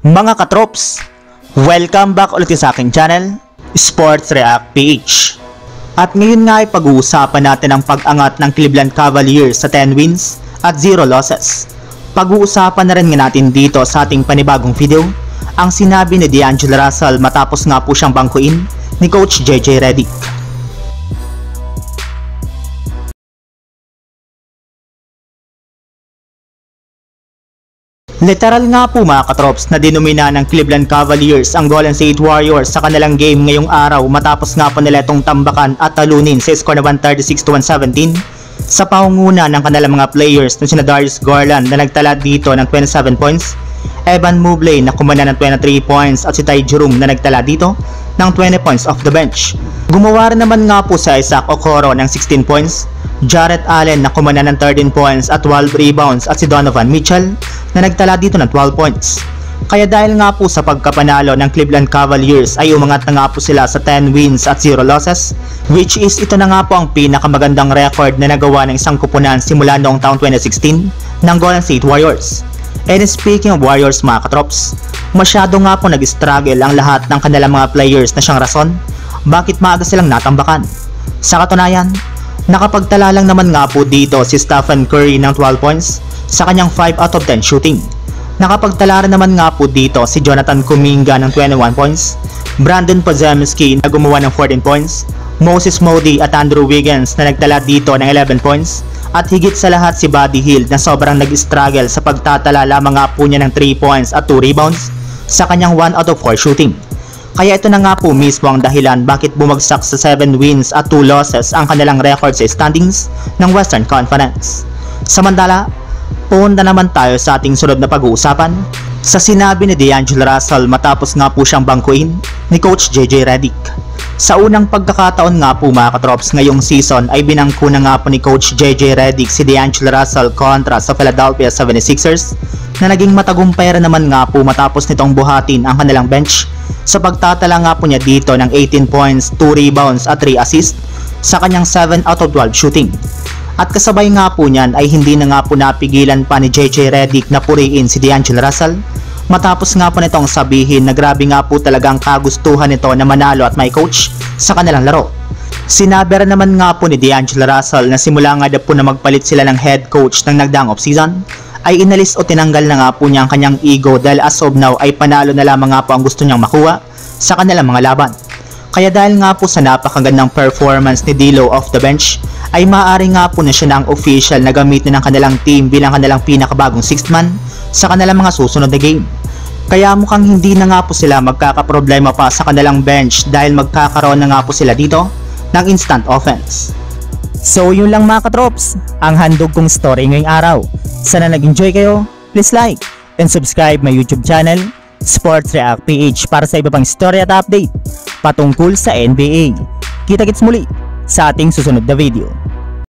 Mga katrops, welcome back ulit sa aking channel, Sports React PH. At ngayon nga ay pag-uusapan natin ang pag-angat ng Cleveland Cavaliers sa 10 wins at 0 losses. Pag-uusapan na rin nga natin dito sa ating panibagong video ang sinabi ni D'Angelo Russell matapos nga po siyang bangkuin ni Coach JJ Redick. Literal nga po mga katrops na dinomina ng Cleveland Cavaliers ang Golden State Warriors sa kanilang game ngayong araw matapos nga po nila itong tambakan at talunin sa score na 136-117 sa pangunguna ng kanilang mga players na sina Darius Garland na nagtala dito ng 27 points, Evan Mobley na kumana ng 23 points at si Ty Jerome na nagtala dito ng 20 points off the bench. Gumawa rin naman nga po sa Isaac Okoro ng 16 points, Jarrett Allen na kumana ng 13 points at 12 rebounds at si Donovan Mitchell na nagtala dito ng 12 points. Kaya dahil nga po sa pagkapanalo ng Cleveland Cavaliers ay umangat na nga po sila sa 10 wins at 0 losses, which is ito na nga po ang pinakamagandang record na nagawa ng isang kupunan simula noong taong 2016 ng Golden State Warriors. And speaking of Warriors mga katrops, masyado nga po nag-struggle ang lahat ng kanilang mga players na siyang rason bakit maaga silang natambakan. Sa katunayan, nakapagtala lang naman nga po dito si Stephen Curry ng 12 points sa kanyang 5 out of 10 shooting. Nakapagtala rin naman nga po dito si Jonathan Kuminga ng 21 points, Brandon Podziemski na gumawa ng 14 points, Moses Moody at Andrew Wiggins na nagtala dito ng 11 points, at higit sa lahat si Buddy Hield na sobrang nag-struggle sa pagtatala lamang nga po niya ng 3 points at 2 rebounds sa kanyang 1 out of 4 shooting. Kaya ito na nga po mismo ang dahilan bakit bumagsak sa 7 wins at 2 losses ang kanilang record sa standings ng Western Conference. Samantala, punta naman tayo sa ating sunod na pag-uusapan sa sinabi ni D'Angelo Russell matapos nga po siyang bangkuin ni Coach JJ Redick. Sa unang pagkakataon nga po mga katrops ngayong season ay binangko na nga po ni Coach JJ Redick si D'Angelo Russell kontra sa Philadelphia 76ers na naging matagumpay rin naman nga po matapos nitong buhatin ang kanilang bench sa pagtatala nga po niya dito ng 18 points, 2 rebounds at 3 assists sa kanyang 7 out of 12 shooting. At kasabay nga po niyan ay hindi na nga po napigilan pa ni JJ Redick na puriin si D'Angelo Russell matapos nga po nitong sabihin na grabe nga po talagang kagustuhan nito na manalo at may coach sa kanilang laro. Sinabi rin naman nga po ni D'Angelo Russell na simula nga po na magpalit sila ng head coach ng nagdaang offseason ay inalis o tinanggal na nga po niya ang kanyang ego dahil as of now ay panalo na lamang nga po ang gusto niyang makuha sa kanilang mga laban. Kaya dahil nga po sa napakagandang performance ni D'Lo off the bench ay maaari nga po na siya ng official na gamitin ng kanilang team bilang kanilang pinakabagong 6th man sa kanilang mga susunod na game. Kaya mukhang hindi na nga po sila magkakaproblema pa sa kanilang bench dahil magkakaroon na nga po sila dito ng instant offense. So yun lang mga katrops, ang handog kong story ngayong araw. Sana nag-enjoy kayo, please like and subscribe my YouTube channel, Sports React PH para sa iba pang story at update patungkol sa NBA. Kita-kits muli sa ating susunod na video.